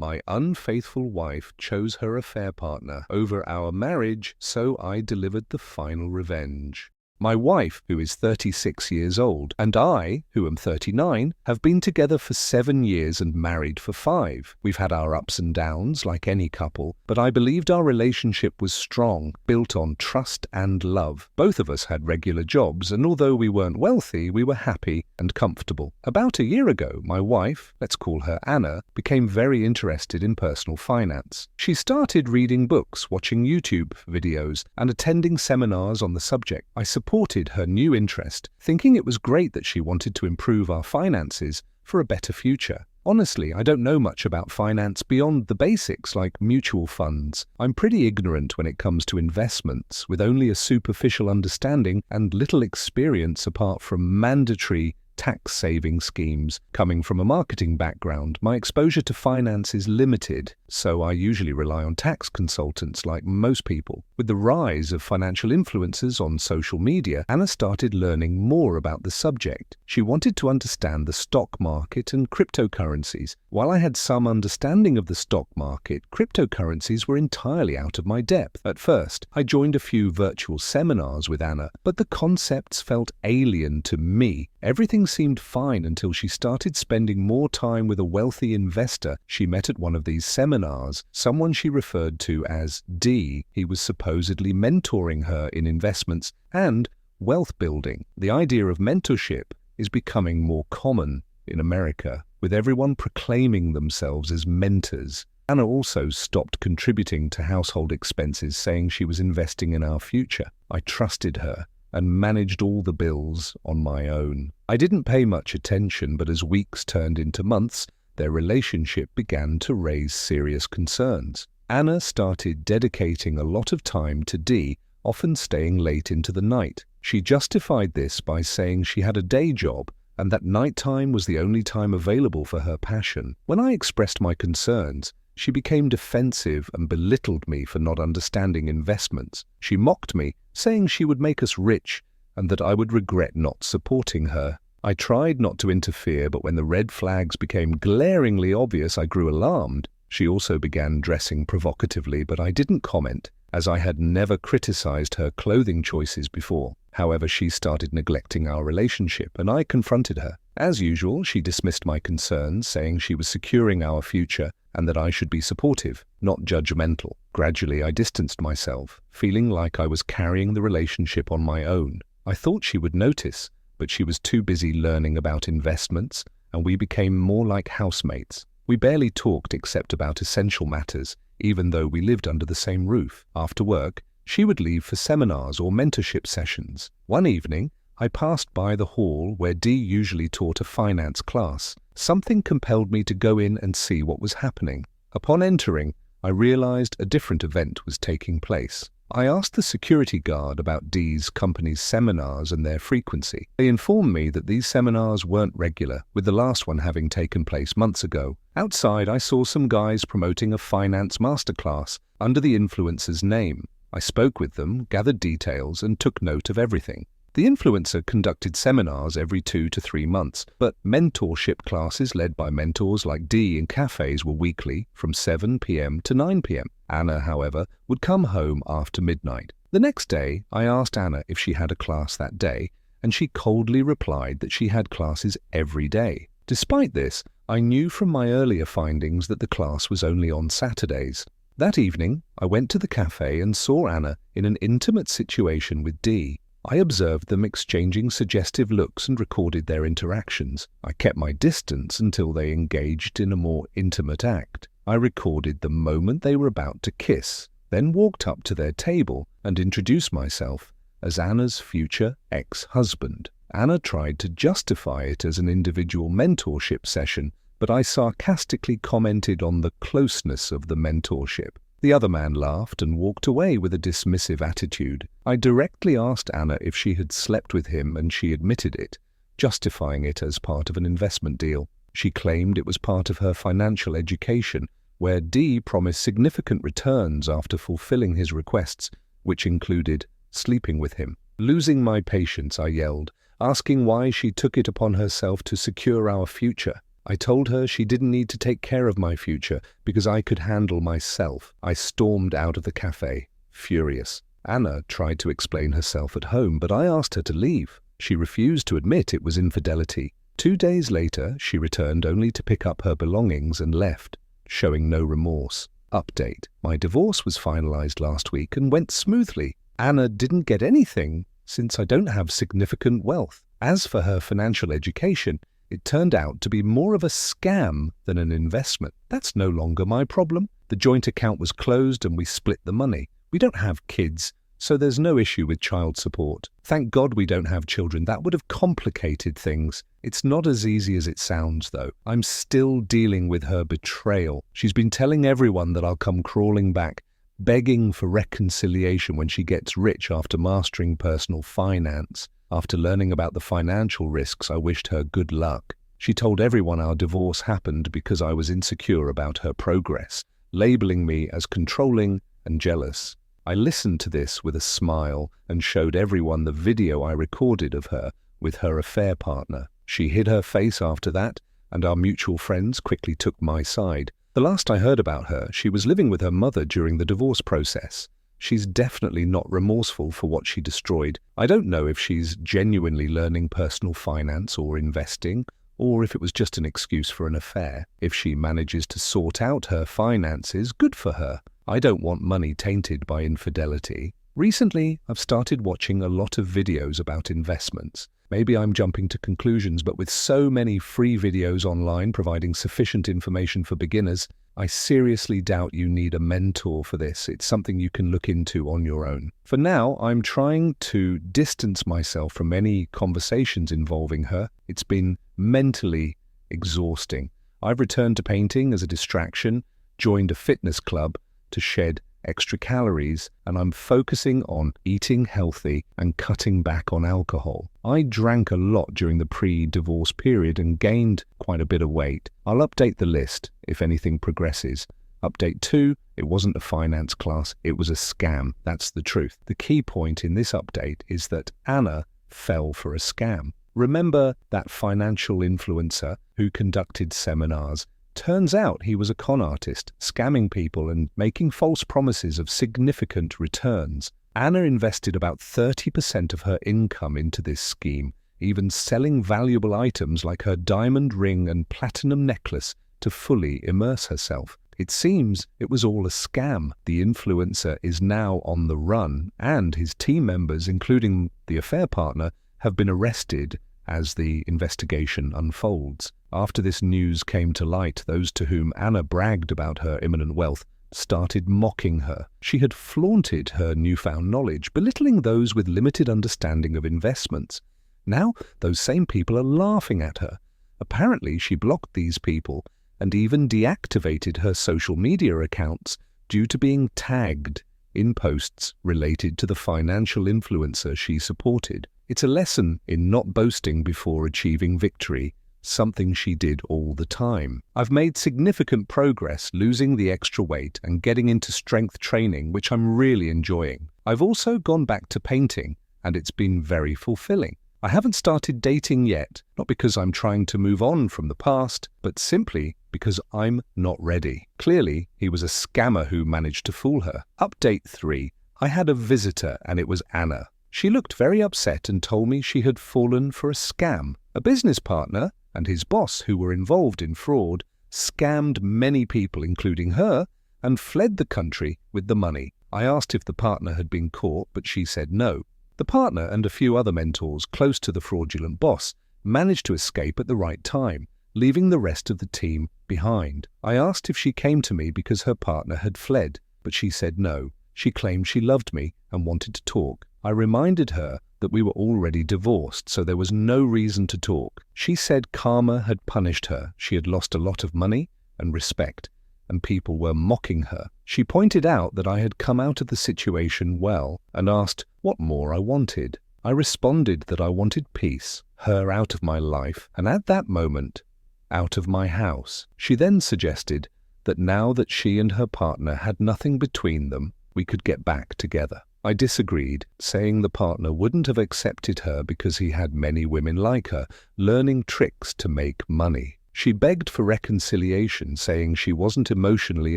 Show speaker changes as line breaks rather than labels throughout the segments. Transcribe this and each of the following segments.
My unfaithful wife chose her affair partner over our marriage, so I delivered the final revenge. My wife, who is 36 years old, and I, who am 39, have been together for 7 years and married for 5. We've had our ups and downs like any couple, but I believed our relationship was strong, built on trust and love. Both of us had regular jobs, and although we weren't wealthy, we were happy and comfortable. About a year ago, my wife, let's call her Anna, became very interested in personal finance. She started reading books, watching YouTube videos, and attending seminars on the subject. I supported her new interest, thinking it was great that she wanted to improve our finances for a better future. Honestly, I don't know much about finance beyond the basics like mutual funds. I'm pretty ignorant when it comes to investments, with only a superficial understanding and little experience apart from mandatory tax-saving schemes. Coming from a marketing background, my exposure to finance is limited, so I usually rely on tax consultants like most people. With the rise of financial influencers on social media, Anna started learning more about the subject. She wanted to understand the stock market and cryptocurrencies. While I had some understanding of the stock market, cryptocurrencies were entirely out of my depth. At first, I joined a few virtual seminars with Anna, but the concepts felt alien to me. Everything seemed fine until she started spending more time with a wealthy investor she met at one of these seminars, someone she referred to as D. He was supposedly mentoring her in investments and wealth building. The idea of mentorship is becoming more common in America, with everyone proclaiming themselves as mentors. Anna also stopped contributing to household expenses, saying she was investing in our future. I trusted her and managed all the bills on my own. I didn't pay much attention, but as weeks turned into months, their relationship began to raise serious concerns. Anna started dedicating a lot of time to D, often staying late into the night. She justified this by saying she had a day job and that nighttime was the only time available for her passion. When I expressed my concerns, she became defensive and belittled me for not understanding investments. She mocked me, saying she would make us rich and that I would regret not supporting her. I tried not to interfere, but when the red flags became glaringly obvious, I grew alarmed. She also began dressing provocatively, but I didn't comment, as I had never criticized her clothing choices before. However, she started neglecting our relationship, and I confronted her. As usual, she dismissed my concerns, saying she was securing our future and that I should be supportive, not judgmental. Gradually, I distanced myself, feeling like I was carrying the relationship on my own. I thought she would notice, but she was too busy learning about investments, and we became more like housemates. We barely talked except about essential matters, even though we lived under the same roof. After work, she would leave for seminars or mentorship sessions. One evening, I passed by the hall where Dee usually taught a finance class. Something compelled me to go in and see what was happening. Upon entering, I realized a different event was taking place. I asked the security guard about Dee's company's seminars and their frequency. They informed me that these seminars weren't regular, with the last one having taken place months ago. Outside, I saw some guys promoting a finance masterclass under the influencer's name. I spoke with them, gathered details, and took note of everything. The influencer conducted seminars every 2 to 3 months, but mentorship classes led by mentors like Dee in cafes were weekly from 7 p.m. to 9 p.m. Anna, however, would come home after midnight. The next day, I asked Anna if she had a class that day, and she coldly replied that she had classes every day. Despite this, I knew from my earlier findings that the class was only on Saturdays. That evening, I went to the cafe and saw Anna in an intimate situation with Dee. I observed them exchanging suggestive looks and recorded their interactions. I kept my distance until they engaged in a more intimate act. I recorded the moment they were about to kiss, then walked up to their table and introduced myself as Anna's future ex-husband. Anna tried to justify it as an individual mentorship session, but I sarcastically commented on the closeness of the mentorship. The other man laughed and walked away with a dismissive attitude. I directly asked Anna if she had slept with him, and she admitted it, justifying it as part of an investment deal. She claimed it was part of her financial education, where Dee promised significant returns after fulfilling his requests, which included sleeping with him. Losing my patience, I yelled, asking why she took it upon herself to secure our future. I told her she didn't need to take care of my future because I could handle myself. I stormed out of the cafe, furious. Anna tried to explain herself at home, but I asked her to leave. She refused to admit it was infidelity. 2 days later, she returned only to pick up her belongings and left, showing no remorse. Update: my divorce was finalized last week and went smoothly. Anna didn't get anything since I don't have significant wealth. As for her financial education, it turned out to be more of a scam than an investment. That's no longer my problem. The joint account was closed and we split the money. We don't have kids, so there's no issue with child support. Thank God we don't have children. That would have complicated things. It's not as easy as it sounds, though. I'm still dealing with her betrayal. She's been telling everyone that I'll come crawling back, begging for reconciliation when she gets rich after mastering personal finance. After learning about the financial risks, I wished her good luck. She told everyone our divorce happened because I was insecure about her progress, labeling me as controlling and jealous. I listened to this with a smile and showed everyone the video I recorded of her with her affair partner. She hid her face after that, and our mutual friends quickly took my side. The last I heard about her, she was living with her mother during the divorce process. She's definitely not remorseful for what she destroyed. I don't know if she's genuinely learning personal finance or investing, or if it was just an excuse for an affair. If she manages to sort out her finances, good for her. I don't want money tainted by infidelity. Recently, I've started watching a lot of videos about investments. Maybe I'm jumping to conclusions, but with so many free videos online providing sufficient information for beginners, I seriously doubt you need a mentor for this. It's something you can look into on your own. For now, I'm trying to distance myself from any conversations involving her. It's been mentally exhausting. I've returned to painting as a distraction, joined a fitness club to shed extra calories, and I'm focusing on eating healthy and cutting back on alcohol. I drank a lot during the pre-divorce period and gained quite a bit of weight. I'll update the list if anything progresses. Update 2, it wasn't a finance class, it was a scam. That's the truth. The key point in this update is that Anna fell for a scam. Remember that financial influencer who conducted seminars? Turns out he was a con artist, scamming people and making false promises of significant returns. Anna invested about 30% of her income into this scheme, even selling valuable items like her diamond ring and platinum necklace to fully immerse herself. It seems it was all a scam. The influencer is now on the run, and his team members, including the affair partner, have been arrested as the investigation unfolds. After this news came to light, those to whom Anna bragged about her imminent wealth started mocking her. She had flaunted her newfound knowledge, belittling those with limited understanding of investments. Now, those same people are laughing at her. Apparently, she blocked these people and even deactivated her social media accounts due to being tagged in posts related to the financial influencer she supported. It's a lesson in not boasting before achieving victory, something she did all the time. I've made significant progress losing the extra weight and getting into strength training, which I'm really enjoying. I've also gone back to painting, and it's been very fulfilling. I haven't started dating yet, not because I'm trying to move on from the past, but simply because I'm not ready. Clearly, he was a scammer who managed to fool her. Update 3. I had a visitor, and it was Anna. She looked very upset and told me she had fallen for a scam. A business partner and his boss, who were involved in fraud, scammed many people, including her, and fled the country with the money. I asked if the partner had been caught, but she said no. The partner and a few other mentors close to the fraudulent boss managed to escape at the right time, leaving the rest of the team behind. I asked if she came to me because her partner had fled, but she said no. She claimed she loved me and wanted to talk. I reminded her that we were already divorced, so there was no reason to talk. She said karma had punished her. She had lost a lot of money and respect, and people were mocking her. She pointed out that I had come out of the situation well and asked what more I wanted. I responded that I wanted peace, her out of my life, and at that moment, out of my house. She then suggested that now that she and her partner had nothing between them, we could get back together. I disagreed, saying the partner wouldn't have accepted her because he had many women like her, learning tricks to make money. She begged for reconciliation, saying she wasn't emotionally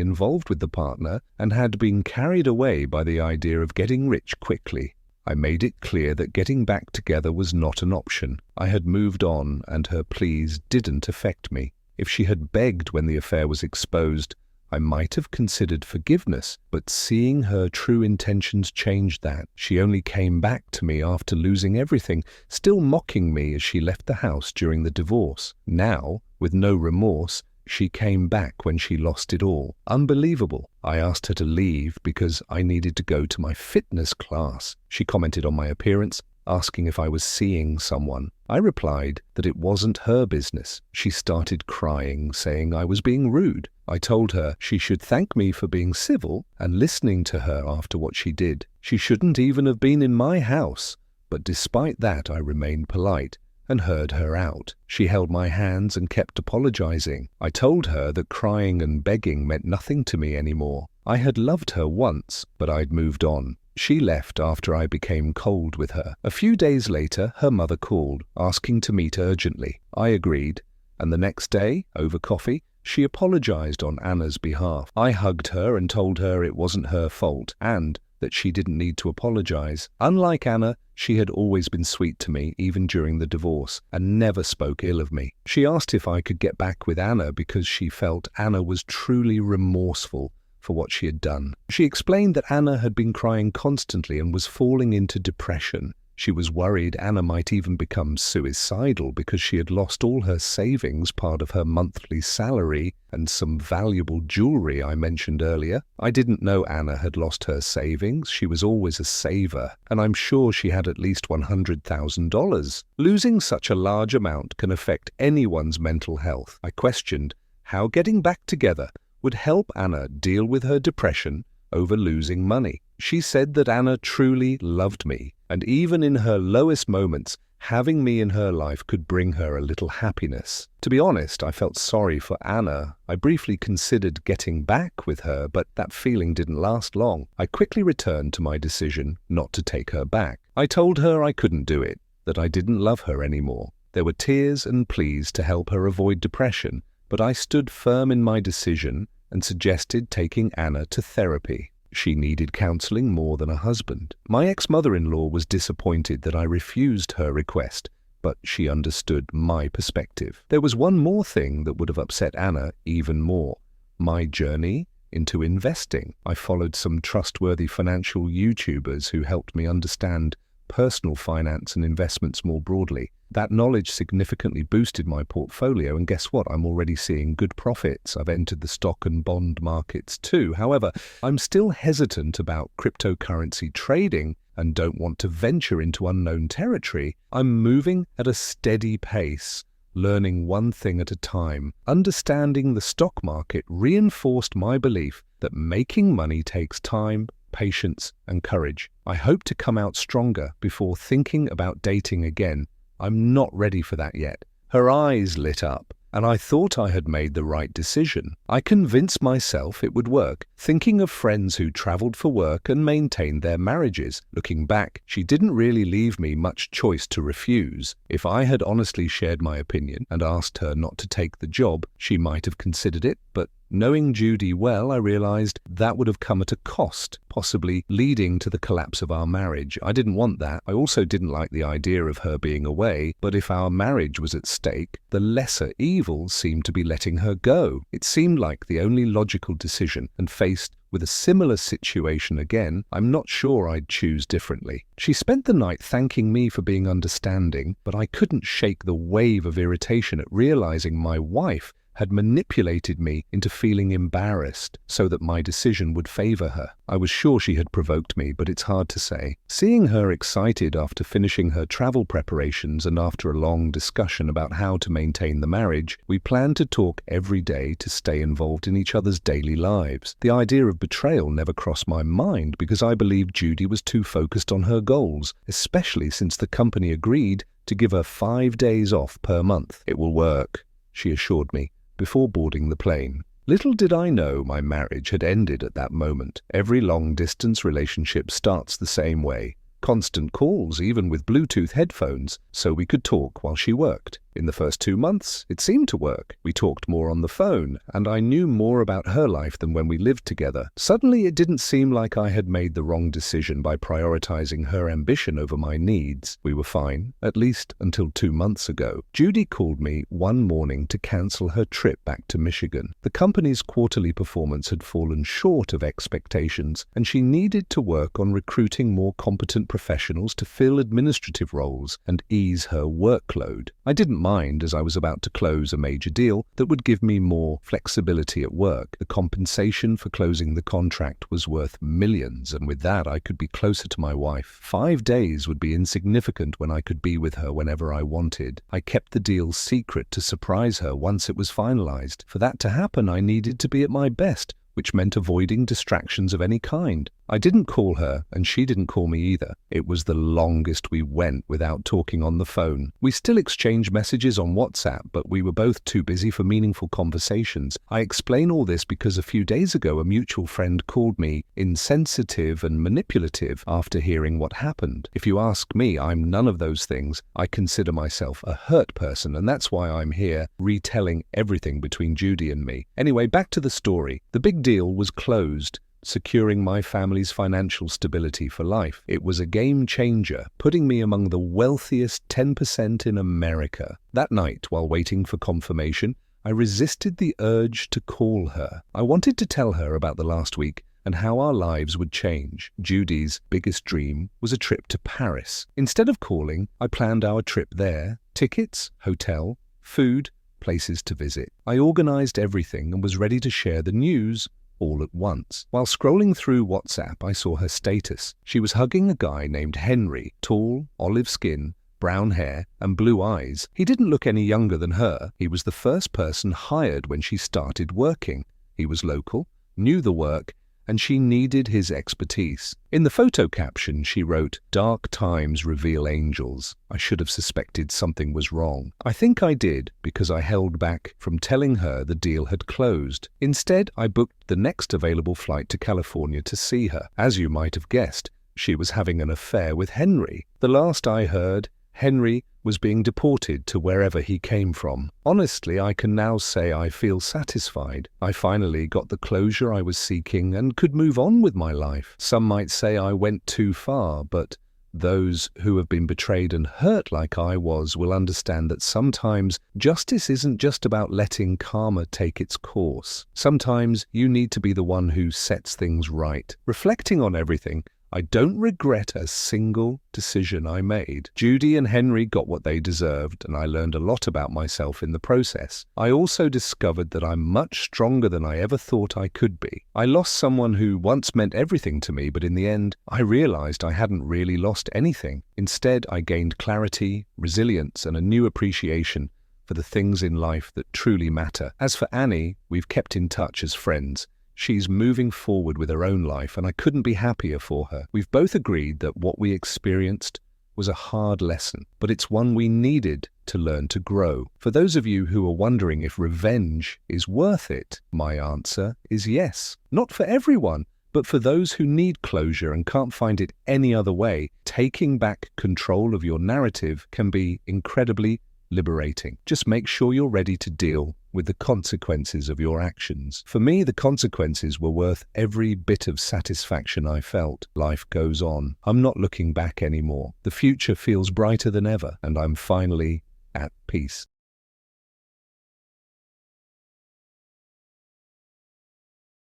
involved with the partner and had been carried away by the idea of getting rich quickly. I made it clear that getting back together was not an option. I had moved on, and her pleas didn't affect me. If she had begged when the affair was exposed, I might have considered forgiveness, but seeing her true intentions changed that. She only came back to me after losing everything, still mocking me as she left the house during the divorce. Now, with no remorse, she came back when she lost it all. Unbelievable. I asked her to leave because I needed to go to my fitness class. She commented on my appearance, asking if I was seeing someone. I replied that it wasn't her business. She started crying, saying I was being rude. I told her she should thank me for being civil and listening to her after what she did. She shouldn't even have been in my house, but despite that I remained polite and heard her out. She held my hands and kept apologizing. I told her that crying and begging meant nothing to me anymore. I had loved her once, but I'd moved on. She left after I became cold with her. A few days later, her mother called, asking to meet urgently. I agreed, and the next day, over coffee, she apologized on Anna's behalf. I hugged her and told her it wasn't her fault and that she didn't need to apologize. Unlike Anna, she had always been sweet to me, even during the divorce, and never spoke ill of me. She asked if I could get back with Anna because she felt Anna was truly remorseful for what she had done. She explained that Anna had been crying constantly and was falling into depression. She was worried Anna might even become suicidal because she had lost all her savings, part of her monthly salary, and some valuable jewelry I mentioned earlier. I didn't know Anna had lost her savings. She was always a saver, and I'm sure she had at least $100,000. Losing such a large amount can affect anyone's mental health. I questioned how getting back together would help Anna deal with her depression over losing money. She said that Anna truly loved me, and even in her lowest moments, having me in her life could bring her a little happiness. To be honest, I felt sorry for Anna. I briefly considered getting back with her, but that feeling didn't last long. I quickly returned to my decision not to take her back. I told her I couldn't do it, that I didn't love her anymore. There were tears and pleas to help her avoid depression, but I stood firm in my decision and suggested taking Anna to therapy. She needed counseling more than a husband. My ex-mother-in-law was disappointed that I refused her request, but she understood my perspective. There was one more thing that would have upset Anna even more: my journey into investing. I followed some trustworthy financial YouTubers who helped me understand personal finance and investments more broadly. That knowledge significantly boosted my portfolio, and guess what? I'm already seeing good profits. I've entered the stock and bond markets too. However, I'm still hesitant about cryptocurrency trading and don't want to venture into unknown territory. I'm moving at a steady pace, learning one thing at a time. Understanding the stock market reinforced my belief that making money takes time, patience, and courage. I hope to come out stronger before thinking about dating again. I'm not ready for that yet. Her eyes lit up, and I thought I had made the right decision. I convinced myself it would work, thinking of friends who traveled for work and maintained their marriages. Looking back, she didn't really leave me much choice to refuse. If I had honestly shared my opinion and asked her not to take the job, she might have considered it, but knowing Judy well, I realized that would have come at a cost, possibly leading to the collapse of our marriage. I didn't want that. I also didn't like the idea of her being away, but if our marriage was at stake, the lesser evil seemed to be letting her go. It seemed like the only logical decision, and faced with a similar situation again, I'm not sure I'd choose differently. She spent the night thanking me for being understanding, but I couldn't shake the wave of irritation at realizing my wife had manipulated me into feeling embarrassed so that my decision would favor her. I was sure she had provoked me, but it's hard to say. Seeing her excited after finishing her travel preparations and after a long discussion about how to maintain the marriage, we planned to talk every day to stay involved in each other's daily lives. The idea of betrayal never crossed my mind because I believed Judy was too focused on her goals, especially since the company agreed to give her 5 days off per month. "It will work," she assured me before boarding the plane. Little did I know my marriage had ended at that moment. Every long-distance relationship starts the same way. Constant calls, even with Bluetooth headphones, so we could talk while she worked. In the first 2 months, it seemed to work. We talked more on the phone, and I knew more about her life than when we lived together. Suddenly, it didn't seem like I had made the wrong decision by prioritizing her ambition over my needs. We were fine, at least until 2 months ago. Judy called me one morning to cancel her trip back to Michigan. The company's quarterly performance had fallen short of expectations, and she needed to work on recruiting more competent professionals to fill administrative roles and ease her workload. I didn't mind, as I was about to close a major deal that would give me more flexibility at work. The compensation for closing the contract was worth millions, and with that I could be closer to my wife. 5 days would be insignificant when I could be with her whenever I wanted. I kept the deal secret to surprise her once it was finalized. For that to happen, I needed to be at my best, which meant avoiding distractions of any kind. I didn't call her, and she didn't call me either. It was the longest we went without talking on the phone. We still exchange messages on WhatsApp, but we were both too busy for meaningful conversations. I explain all this because a few days ago a mutual friend called me insensitive and manipulative after hearing what happened. If you ask me, I'm none of those things. I consider myself a hurt person, and that's why I'm here retelling everything between Judy and me. Anyway, back to the story. The big deal was closed, securing my family's financial stability for life. It was a game changer, putting me among the wealthiest 10% in America. That night, while waiting for confirmation, I resisted the urge to call her. I wanted to tell her about the last week and how our lives would change. Judy's biggest dream was a trip to Paris. Instead of calling, I planned our trip there: tickets, hotel, food, places to visit. I organized everything and was ready to share the news all at once. While scrolling through WhatsApp, I saw her status. She was hugging a guy named Henry, tall, olive skin, brown hair, and blue eyes. He didn't look any younger than her. He was the first person hired when she started working. He was local, knew the work, and she needed his expertise. In the photo caption, she wrote, "Dark times reveal angels." I should have suspected something was wrong. I think I did, because I held back from telling her the deal had closed. Instead, I booked the next available flight to California to see her. As you might have guessed, she was having an affair with Henry. The last I heard, Henry was being deported to wherever he came from. Honestly, I can now say I feel satisfied. I finally got the closure I was seeking and could move on with my life. Some might say I went too far, but those who have been betrayed and hurt like I was will understand that sometimes justice isn't just about letting karma take its course. Sometimes you need to be the one who sets things right. Reflecting on everything, I don't regret a single decision I made. Judy and Henry got what they deserved, and I learned a lot about myself in the process. I also discovered that I'm much stronger than I ever thought I could be. I lost someone who once meant everything to me, but in the end, I realized I hadn't really lost anything. Instead, I gained clarity, resilience, and a new appreciation for the things in life that truly matter. As for Annie, we've kept in touch as friends. She's moving forward with her own life, and I couldn't be happier for her. We've both agreed that what we experienced was a hard lesson, but it's one we needed to learn to grow. For those of you who are wondering if revenge is worth it, my answer is yes. Not for everyone, but for those who need closure and can't find it any other way. Taking back control of your narrative can be incredibly liberating. Just make sure you're ready to deal with the consequences of your actions. For me, the consequences were worth every bit of satisfaction I felt. Life goes on. I'm not looking back anymore. The future feels brighter than ever, and I'm finally at peace.